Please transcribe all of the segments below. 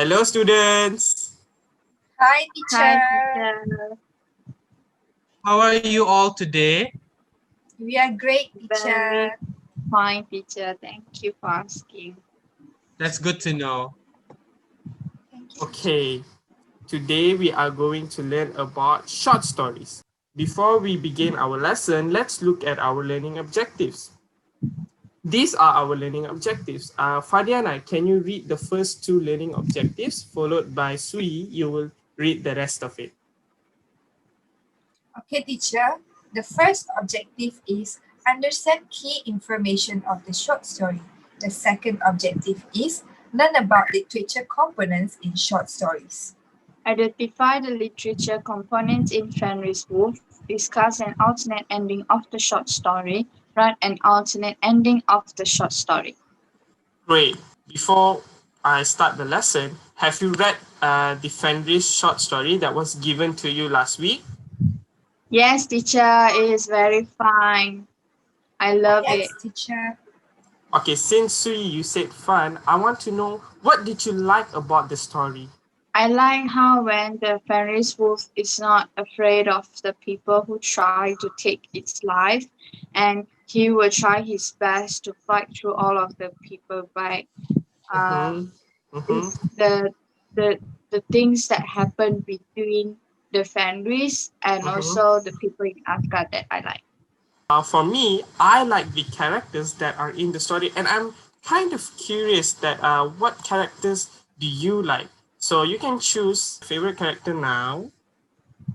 Hello, students. Hi, teacher. Hi, teacher. How are you all today? We are great, teacher. Very fine, teacher. Thank you for asking. That's good to know. Thank you. Okay, today we are going to learn about short stories. Before we begin our lesson, let's look at our learning objectives. These are our learning objectives. Fadiana, can you read the first two learning objectives, followed by Sui? You will read the rest of it. Okay, teacher. The first objective is understand key information of the short story. The second objective is learn about literature components in short stories. Identify the literature components in Fenris Wolf. Discuss an alternate ending of the short story. Write an alternate ending of the short story. Great. Before I start the lesson, have you read the Fenris short story that was given to you last week? Yes, teacher. It is very fine. I love Yes, it. teacher. Okay, since Sui, you said fun, I want to know what did you like about the story? I like how when the Fenris Wolf is not afraid of the people who try to take its life, and he will try his best to fight through all of the people by it's the the things that happen between the Fenris and also the people in Asgard that I like. For me, I like the characters that are in the story, and I'm kind of curious that what characters do you like? So you can choose favorite character now.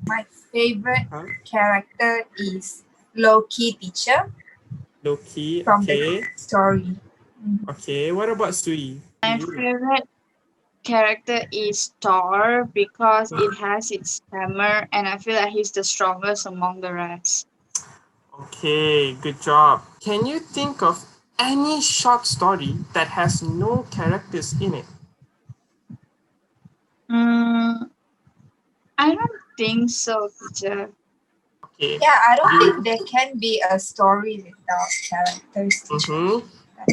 My favorite character is Loki, teacher, Loki, from okay. the story. Okay, what about Sui? My favorite character is Thor because it has its hammer and I feel like he's the strongest among the rest. Okay, good job. Can you think of any short story that has no characters in it? I don't think so, teacher. Okay. Yeah, I don't think there can be a story without characters, teacher.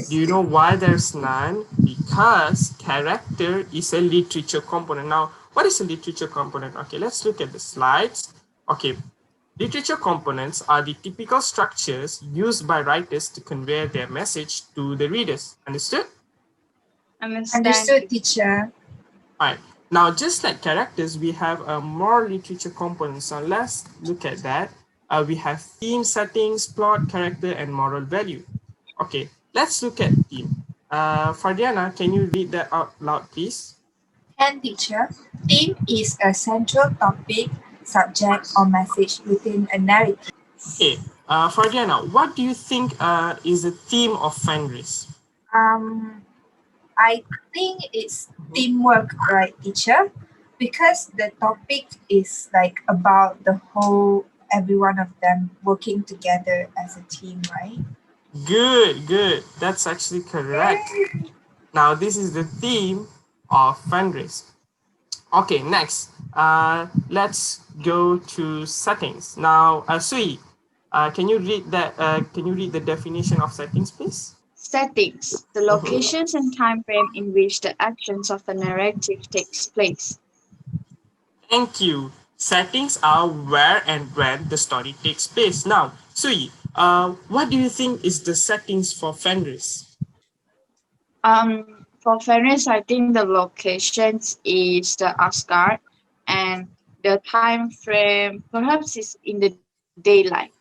Do you know why there's none? Because character is a literature component. Now, what is a literature component? Okay, let's look at the slides. Okay, literature components are the typical structures used by writers to convey their message to the readers. Understood? Understood, teacher. All right. Now, just like characters, we have more literature components. So let's look at that. We have theme, settings, plot, character, and moral value. Okay, let's look at theme. Fardiana, can you read that out loud, please? And teacher, theme is a central topic, subject, or message within a narrative. Okay, Fardiana, what do you think is the theme of Fenris? I think it's teamwork, right, teacher? Because the topic is like about the whole, every one of them working together as a team, right? Good, good. That's actually correct. Now, this is the theme of Fenris. Okay, next, let's go to settings. Now, Sui, can you read that? Can you read the definition of settings, please? Settings, the locations and time frame in which the actions of a narrative takes place. Thank you. Settings are where and when the story takes place. Now, Sui, what do you think is the settings for Fenris? For Fenris, I think the locations is the Asgard, and the time frame perhaps is in the daylight.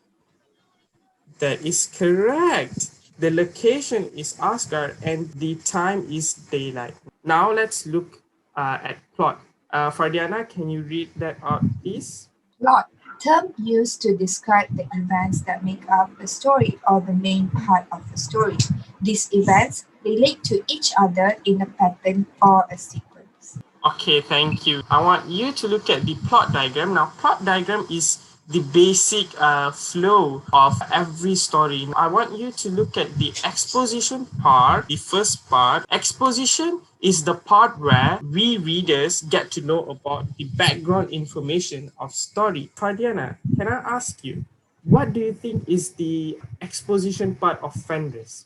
That is correct. The location is Asgard and the time is daylight. Now let's look at plot. Fardiana, can you read that out, please? Plot, term used to describe the events that make up the story or the main part of the story. These events relate to each other in a pattern or a sequence. Okay, thank you. I want you to look at the plot diagram. Now, plot diagram is the basic flow of every story. I want you to look at the exposition part, the first part. Exposition is the part where we readers get to know about the background information of story. Fardiana, can I ask you, what do you think is the exposition part of Fenris?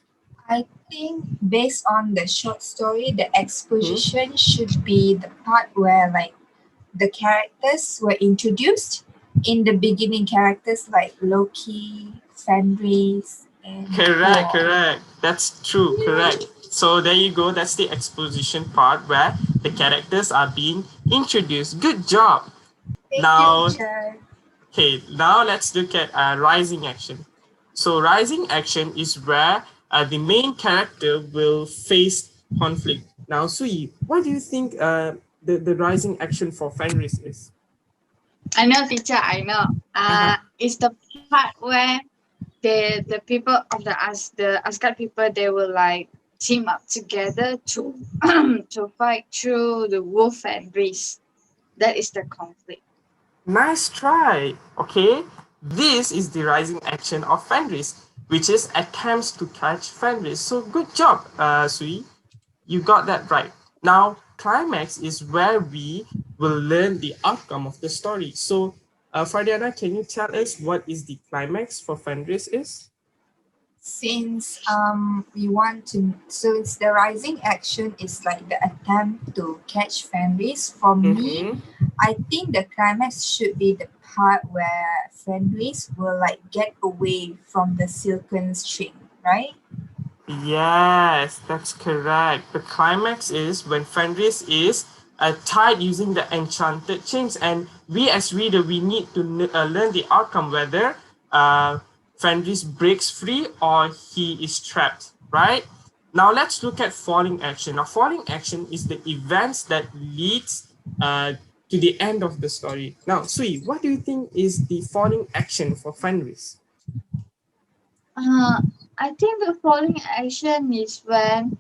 I think based on the short story, the Hmm? exposition should be the part where like the characters were introduced. In the beginning, characters like Loki, Fenris, and Correct, Thor. correct. That's true, correct. So there you go. That's the exposition part where the characters are being introduced. Good job. Thank you, Now, teacher. okay, now let's look at rising action. So rising action is where the main character will face conflict. Now, Sui, what do you think the rising action for Fenris is? I know, teacher. I know. Uh-huh. It's the part where the people of the Asgard people, they will like team up together to to fight through the wolf and beast. That is the conflict. Nice try. Okay, this is the rising action of Fenris, which is attempts to catch Fenris. So good job, Sui. You got that right. Now, climax is where we will learn the outcome of the story. So, Fardiana, can you tell us what is the climax for Fenris is? Since the rising action is like the attempt to catch Fenris, for me, Mm-hmm. I think the climax should be the part where Fenris will like get away from the silken string, right? Yes, that's correct. The climax is when Fenris is tied using the enchanted chains, and we as reader we need to learn the outcome whether Fenris breaks free or he is trapped. Right now, let's look at falling action. Now, falling action is the events that leads to the end of the story. Now, Sui, what do you think is the falling action for Fenris? Uh, I think the following action is when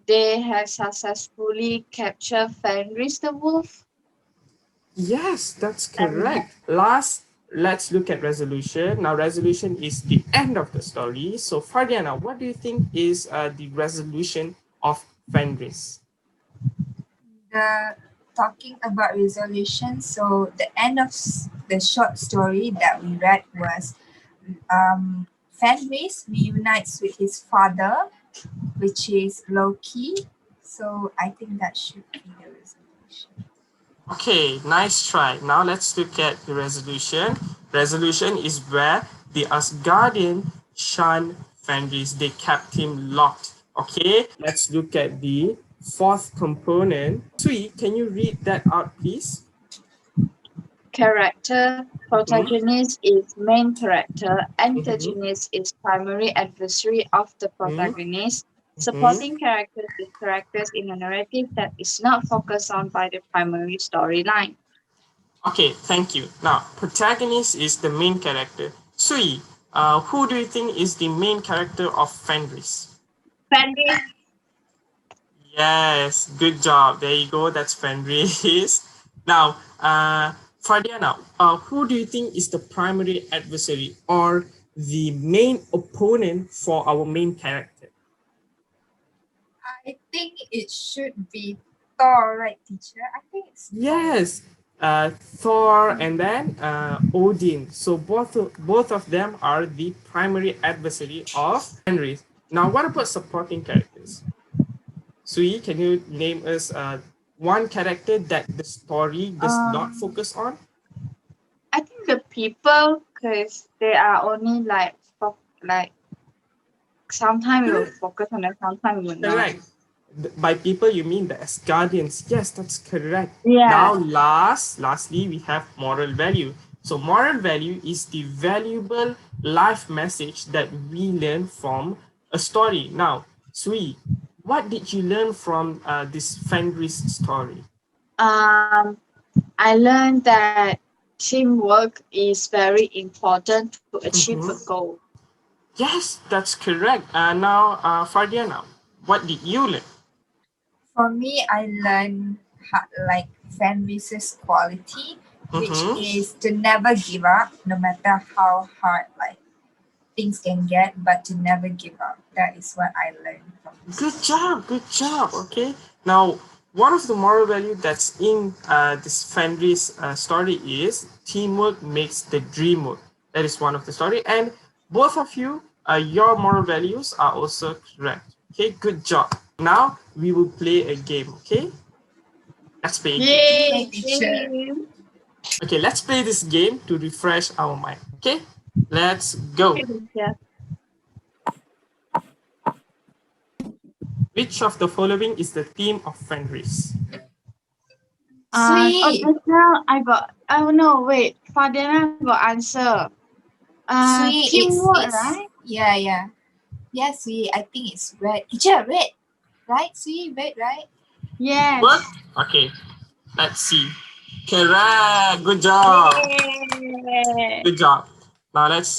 they have successfully captured Fenris the wolf. Yes, that's And correct. Last, let's look at resolution. Now, resolution is the end of the story. So, Fardiana, what do you think is the resolution of Fenris? The talking about resolution, so the end of the short story that we read was Fenris reunites with his father, which is Loki. So I think that should be the resolution. Okay, nice try. Now, let's look at the resolution. Resolution is where the Asgardian shunned Fenris. They kept him locked. Okay, let's look at the fourth component. Sui, can you read that out, please? character Mm-hmm. protagonist is main character, Mm-hmm. antagonist is primary adversary of the protagonist, Mm-hmm. supporting characters is characters in a narrative that is not focused on by the primary storyline. Okay, thank you. Now, protagonist is the main character. Sui, who do you think is the main character of Fenris? Fenris, Yes, good job. There you go. That's Fenris. Now, Fardiana, who do you think is the primary adversary or the main opponent for our main character? I think it should be Thor, right, teacher? I think it's Thor. Yes, Thor and then Odin. So both of them are the primary adversary of Fenris. Now, what about supporting characters? Sui, can you name us one character that the story does not um, focus on? I think the people, because they are only like, like sometimes we will Correct. focus on it, sometimes we will not. Correct. By people, you mean the Asgardians. Yes, that's correct. Now, Yeah. lastly, we have moral value. So, moral value is the valuable life message that we learn from a story. Now, Sui, what did you learn from this Fenris story? Um, I learned that teamwork is very important to achieve a Mhm. goal. Yes, that's correct. Now, Fardiana, what did you learn? For me, I learned like Fenris's quality, which Mm-hmm. is to never give up, no matter how hard like things can get, but to never give up. That is what I learned from this Good story. job, good job. Okay. Now, one of the moral value that's in this Fenris story is teamwork makes the dream work. That is one of the story, and both of you your moral values are also correct. Okay, good job. Now we will play a game. Okay, let's play a game. Okay, Yay! teacher. Okay, let's play this game to refresh our mind. Okay, let's go. Yeah. Which of the following is the theme of Fenris? Sweet. Just now I got. Oh no, wait. Fadena got answer. Sweet. Teamwork, It's right? yeah. Yeah, sweet. I think it's red. Teacher, red. Right? Sweet, red, right? Yes. What? Okay, let's see. Correct. Good job. Yay. Good job. Now let's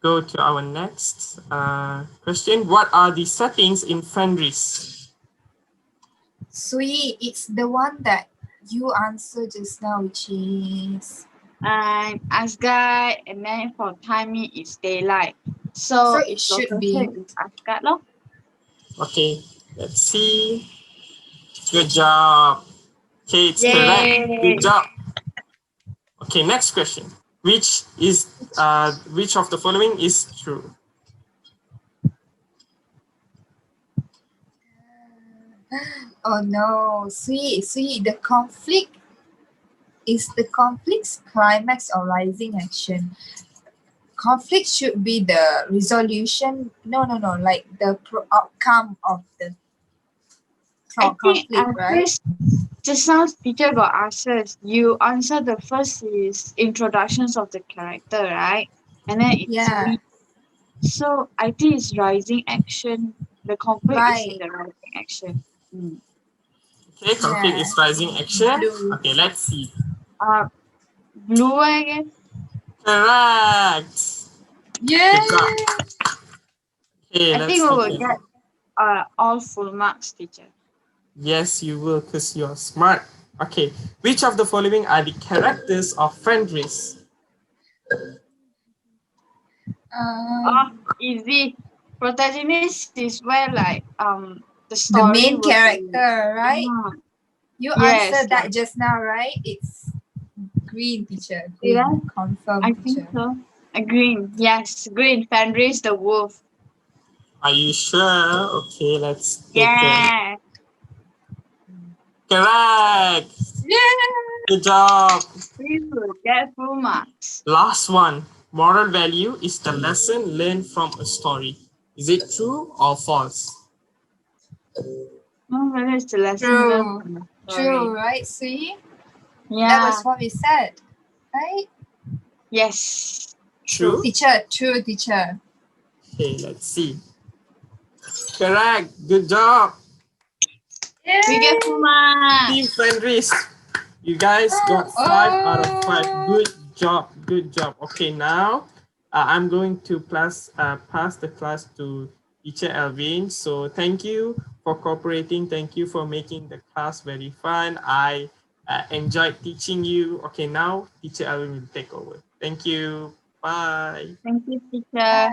go to our next question. What are the settings in Fenris? Sweet. It's the one that you answered just now, which is And Asgard, and then for timing it's daylight. So it its should location be. is Asgard, lor. Okay, let's see. Good job. Okay, it's correct. Yay. Good job. Okay, next question. Which of the following is true? Oh no, sweet. The conflict is the conflict's climax or rising action. Conflict should be the resolution. No, like the outcome of the I think conflict, right? first just now teacher got answers. You answer the first is introductions of the character, right? And then it's Yeah, so I think it's rising action. The conflict is in right. the rising action. Okay, conflict Yeah, is rising action. blue. Okay, let's see. Blue, I guess. Correct. Yeah. Good job. Okay, I let's think we will see. get all full marks, teacher. Yes, you will, because you're smart. Okay, which of the following are the characters of Fenris? Easy. Protagonist is where like the The story main will be. character, right? You Yes, answered that like, just now, right? It's green, teacher. did I? Green, confirm, I teacher. think so. Green, yes, green. Fenris the wolf. Are you sure? Okay, let's take a Yeah. correct. Yeah. Good job. We will get full marks. Last one. Moral value is the lesson learned from a story. Is it true or false? No, whether it's the lesson True. learned from the story. True, right? See? Yeah. That was what we said, right? Yes. True? Teacher, true, teacher. Okay, let's see. Correct. Good job. Yeah. We get full marks. Team Fenris. You guys got 5 out of 5. Good job. Good job. Okay, now I'm going to pass the class to Teacher Elvin. So thank you for cooperating. Thank you for making the class very fun. I enjoyed teaching you. Okay, now Teacher Elvin will take over. Thank you. Bye. Thank you, teacher.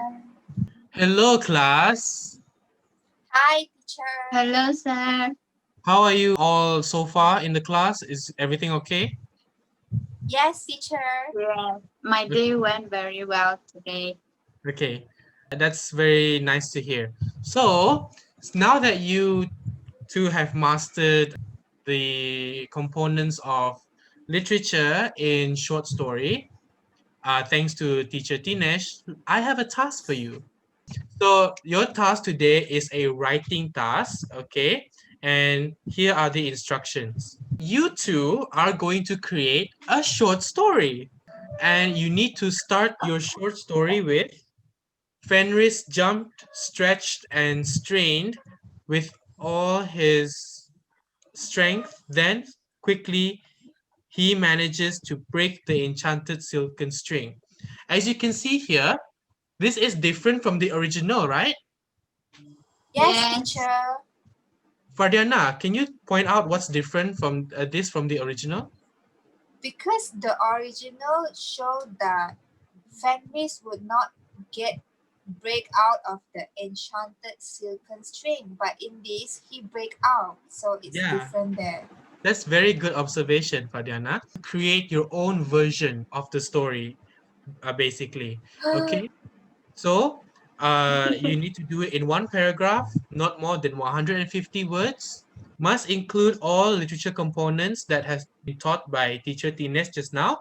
Hello, class. Hi, teacher. Hello, sir. How are you all so far in the class? Is everything okay? Yes, teacher. Yeah. My day went very well today. Okay, that's very nice to hear. So, now that you two have mastered the components of literature in short story, thanks to teacher Tinesh, I have a task for you. So your task today is a writing task, okay? And here are the instructions. You two are going to create a short story. And you need to start your short story with Fenris jumped, stretched, and strained with all his strength. Then, quickly, he manages to break the enchanted silken string. As you can see here, this is different from the original, right? Yes, teacher. Fardiana, can you point out what's different from this from the original? Because the original showed that Fenris would not break out of the enchanted silken string, but in this he break out, so it's different there. That's very good observation, Fardiana. Create your own version of the story, basically. Okay, so You need to do it in one paragraph, not more than 150 words. Must include all literature components that has been taught by teacher Tinesh just now.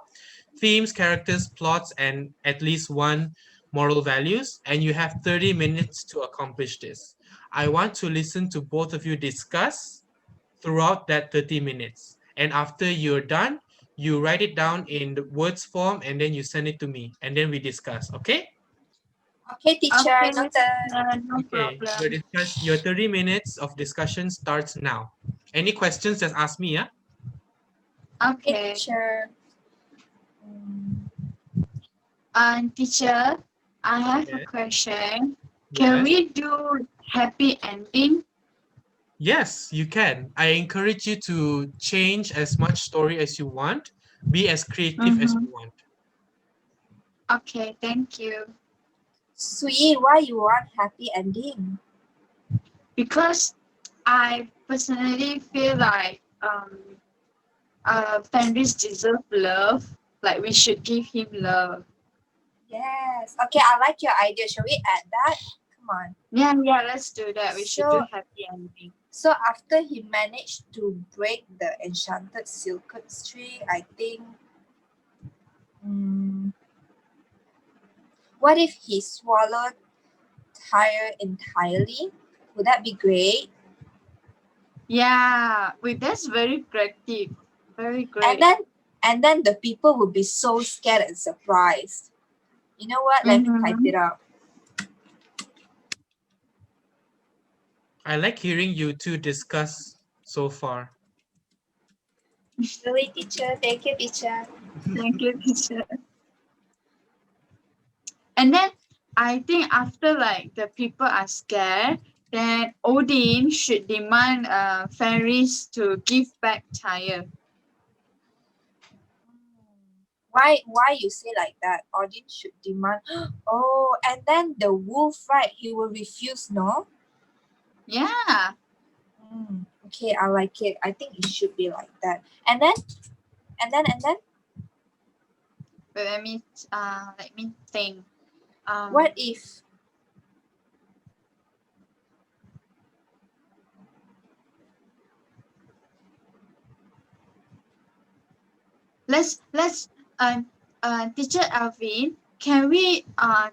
Themes, characters, plots, and at least one moral values. And you have 30 minutes to accomplish this. I want to listen to both of you discuss throughout that 30 minutes. And after you're done, you write it down in the words form and then you send it to me and then we discuss. Okay? Okay, teacher, Okay, noted. no Okay. problem. Your 30 minutes of discussion starts now. Any questions, just ask me, yeah? Okay, Okay. teacher. Mm, Teacher, I have a Yes. question. Can Yes. we do happy ending? Yes, you can. I encourage you to change as much story as you want. Be as creative as Mm-hmm. you want. Okay, thank you. Sweet, why you want happy ending? Because I personally feel like Fenris deserve love. Like we should give him love. Yes. Okay, I like your idea. Shall we add that? Come on. Yeah, let's do that. We should do So, happy ending. so after he managed to break the enchanted silk tree, I think. Mm, what if he swallowed tire entirely? Would that be great? Yeah, wait, that's very creative. Very And great. then the people would be so scared and surprised. You know what? Let me type Mm-hmm. it out. I like hearing you two discuss so far. Really, teacher? Thank you, teacher. Thank you, teacher. And then I think after like the people are scared, then Odin should demand Fenris to give back Tyre. Why you say like that? Audience should demand. Oh, and then the wolf, right? He will refuse, no? Yeah. Okay, I like it. I think it should be like that. And then, But let me think. what if? Let's teacher Alvin, can we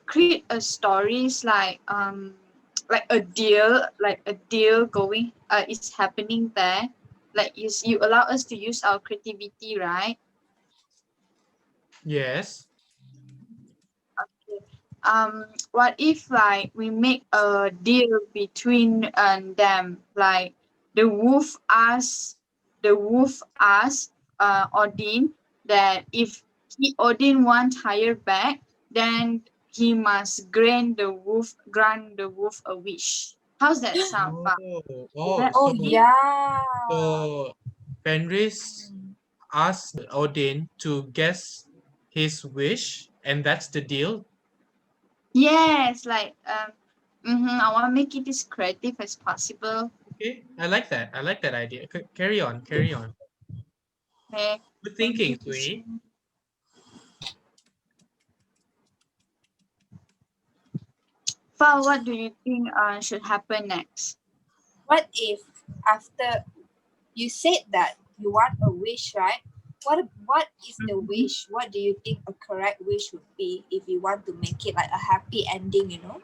create a stories like a deal going is happening there, like you allow us to use our creativity, right? Yes. Okay. What if like we make a deal between them, like the wolf asks Odin that if Odin want higher back, then he must grant the wolf a wish. How's that sound, Far? Oh, Is oh, that Oh okay? yeah. so Fenris Mm. asked Odin to guess his wish, and that's the deal. Yes, like I want to make it as creative as possible. Okay, I like that. I like that idea. Carry on, carry on. Okay, Good thank thinking, you, teacher. Sui. Far, what do you think should happen next? What if after you said that you want a wish, right? What is the Mhm. wish? What do you think a correct wish would be if you want to make it like a happy ending, you know?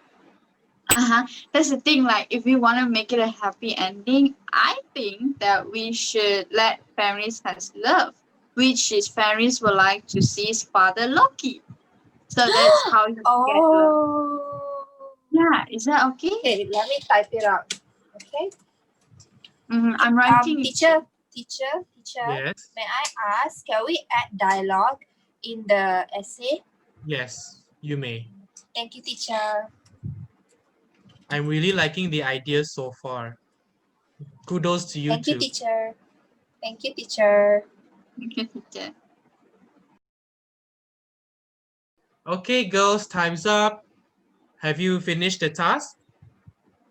That's the thing. Like, if we want to make it a happy ending, I think that we should let Fenris has love, which is Fenris would like to see his father Loki. So that's how you get love. Oh. Yeah, is that okay? Okay, let me type it out. Okay. I'm writing it. Teacher, Yes, may I ask, can we add dialogue in the essay? yes, you may. Thank you, teacher. I'm really liking the idea so far. Kudos to you Thank you, too. teacher. Thank you, teacher. Okay, teacher. Okay, girls, time's up. Have you finished the task?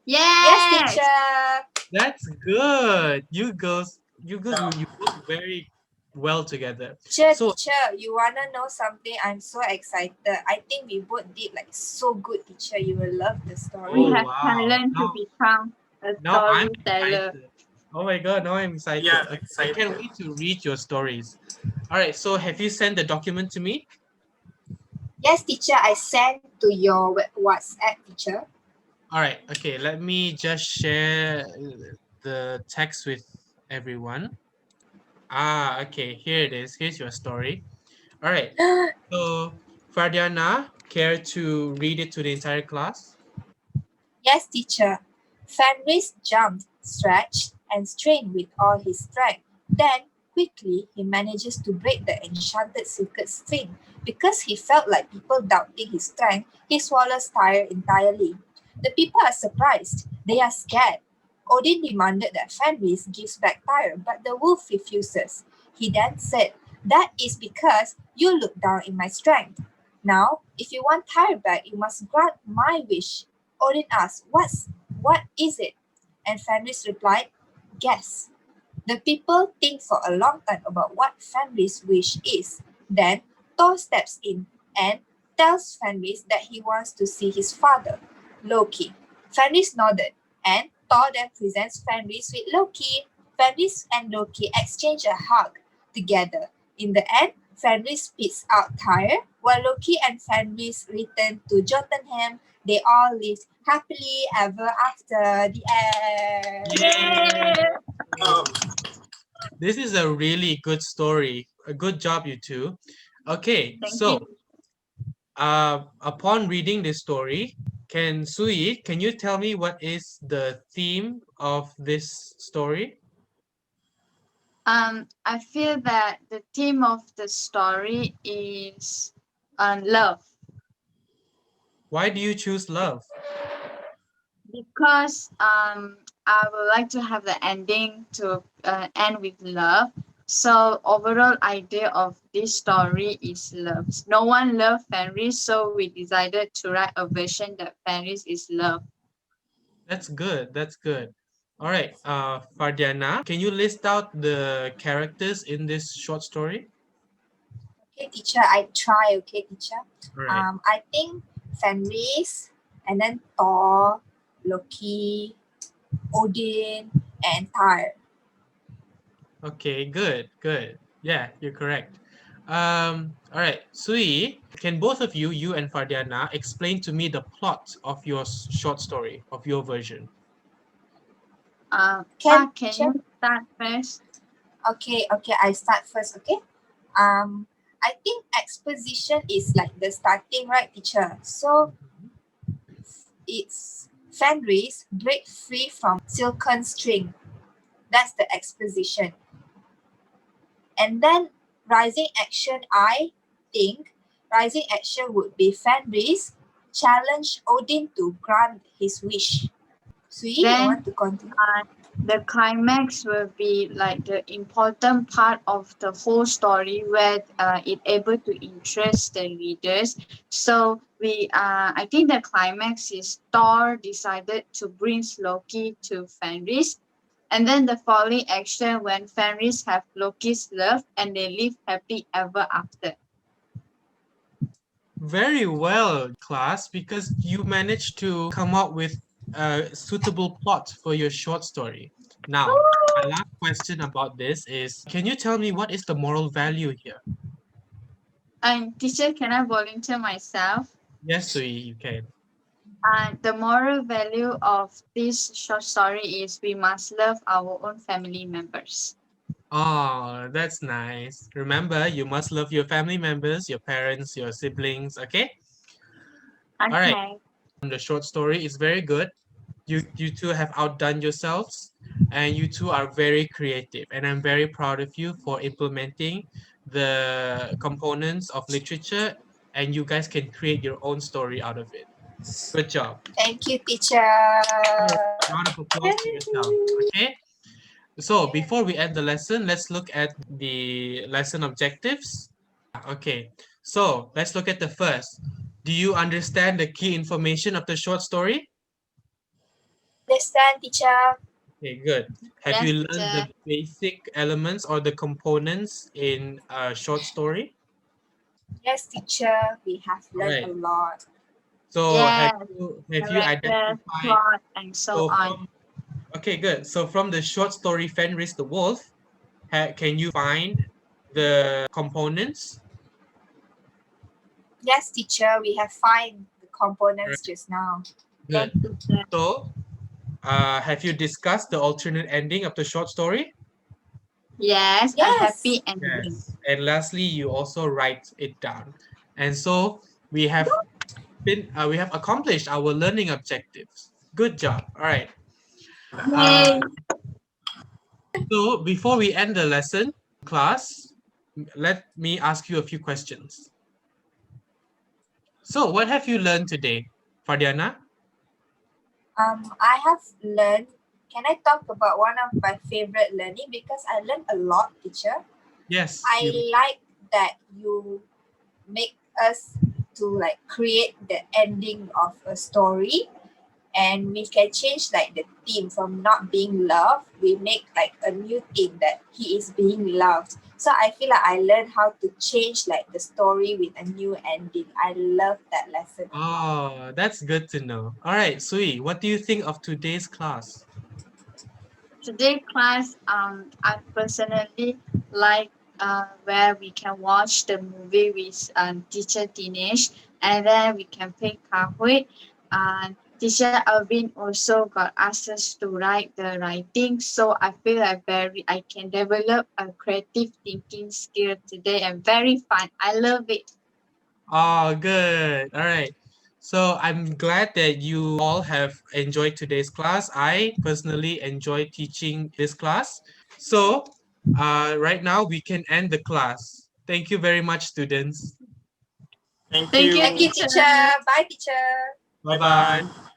Yes, Yes. teacher. That's good. You girls, you both very well together. Teacher, So, teacher, you wanna know something? I'm so excited. I think we both did like so good, teacher. You will love the We story. oh have wow. talent to become a Now I'm storyteller. excited. Oh my God, now I'm excited. Yeah, Okay, I can't excited. wait to read your stories. All right, so have you sent the document to me? Yes, teacher, I sent to your WhatsApp, teacher. All right, okay, let me just share the text with everyone. Ah, okay, here it is. Here's your story. All right, so Fardiana, care to read it to the entire class? Yes, teacher. Fenris jumped, stretched, and strained with all his strength. Then, quickly, he manages to break the enchanted silken string. Because he felt like people doubting his strength, he swallows Tyre entirely. The people are surprised. They are scared. Odin demanded that Fenris gives back Tyre, but the wolf refuses. He then said, "That is because you look down in my strength. Now, if you want Tyre back, you must grant my wish." Odin asked, what is it? And Fenris replied, "Guess." The people think for a long time about what Fenris' wish is. Then Thor steps in and tells Fenris that he wants to see his father, Loki. Fenris nodded, and Thor then presents Fenris with Loki. Fenris and Loki exchange a hug together. In the end, Fenris spits out Tyre, while Loki and Fenris return to Jotunheim. They all lived happily ever after. The end. Yay! Yay! Oh, This is a really good story. A good job, you two. Okay, Thank so you. upon reading this story, can you tell me what is the theme of this story? I feel that the theme of the story is love, Why do you choose love? because I would like to have the ending to end with love. So overall idea of this story is love. No one loved Fenris, so we decided to write a version that Fenris is love. That's good. That's good. All right, Fardiana, can you list out the characters in this short story? Okay, teacher, I try. Okay, teacher. All right. I think Fenris, and then Thor, Loki, Odin, and Tyr. Okay, good, good. Yeah, you're correct. All right, Sui, can both of you, you and Fardiana, explain to me the plot of your short story, of your version? Can Can teacher? you start first? Okay, I start first. Okay. I think exposition is like the starting, right, teacher? So it's Fenris break free from silken string. That's the exposition. And then rising action, I think rising action would be Fenris challenge Odin to grant his wish. Sui, you Then want to continue? the climax will be like the important part of the whole story where it able to interest the readers. So I think the climax is Thor decided to bring Loki to Fenris, and then the following action when Fenris have Loki's love and they live happy ever after. Very well, class, because you managed to come up with a suitable plot for your short story. Now, my last question about this is, can you tell me what is the moral value here? And teacher, can I volunteer myself? Yes, Sui, you can. The moral value of this short story is we must love our own family members. Oh, that's nice. Remember, you must love your family members, your parents, your siblings, okay? All right. Okay. The short story is very good. You two have outdone yourselves and you two are very creative and I'm very proud of you for implementing the components of literature and you guys can create your own story out of it. Good job. Thank you, teacher. Round of applause to yourself. Okay. So before we end the lesson, let's look at the lesson objectives. Okay. So let's look at the first. Do you understand the key information of the short story? Understand, teacher? Okay, good. Have Yes, you learned the teacher. basic elements or the components in a short story? Yes, teacher, we have All learned a right. lot. So Yes, have you character, identified plot, and so so on. from okay, good. So from the short story Fenris the Wolf, can you find the components? Yes, teacher, we have find the All components right, just now. Yes, good. teacher. So have you discussed the alternate ending of the short story? Yes, a Yes. happy ending. Yes. And lastly, you also write it down. And so we have accomplished our learning objectives. Good job. All right. Uh, Yay. so before we end the lesson, class, let me ask you a few questions. So what have you learned today, Fardiana? I have learned. Can I talk about one of my favorite learning because I learned a lot, teacher. Yes, I like that you make us to like create the ending of a story, and we can change like the theme from not being loved. We make like a new theme that he is being loved. So I feel like I learned how to change like the story with a new ending. I love that lesson a lot. Oh, that's good to know. All right, Sui, what do you think of today's class? Today class, I personally like where we can watch the movie with teacher Dinesh, and then we can play Kahoot. And teacher Alvin also got access to write the writing, so I feel like very I can develop a creative thinking skill today, and very fun. I love it. Oh, good. All right. So I'm glad that you all have enjoyed today's class. I personally enjoyed teaching this class. So right now we can end the class. Thank you very much, students. Thank Thank you, Thank you, you. teacher. teacher. Bye, teacher. Bye Bye bye. bye.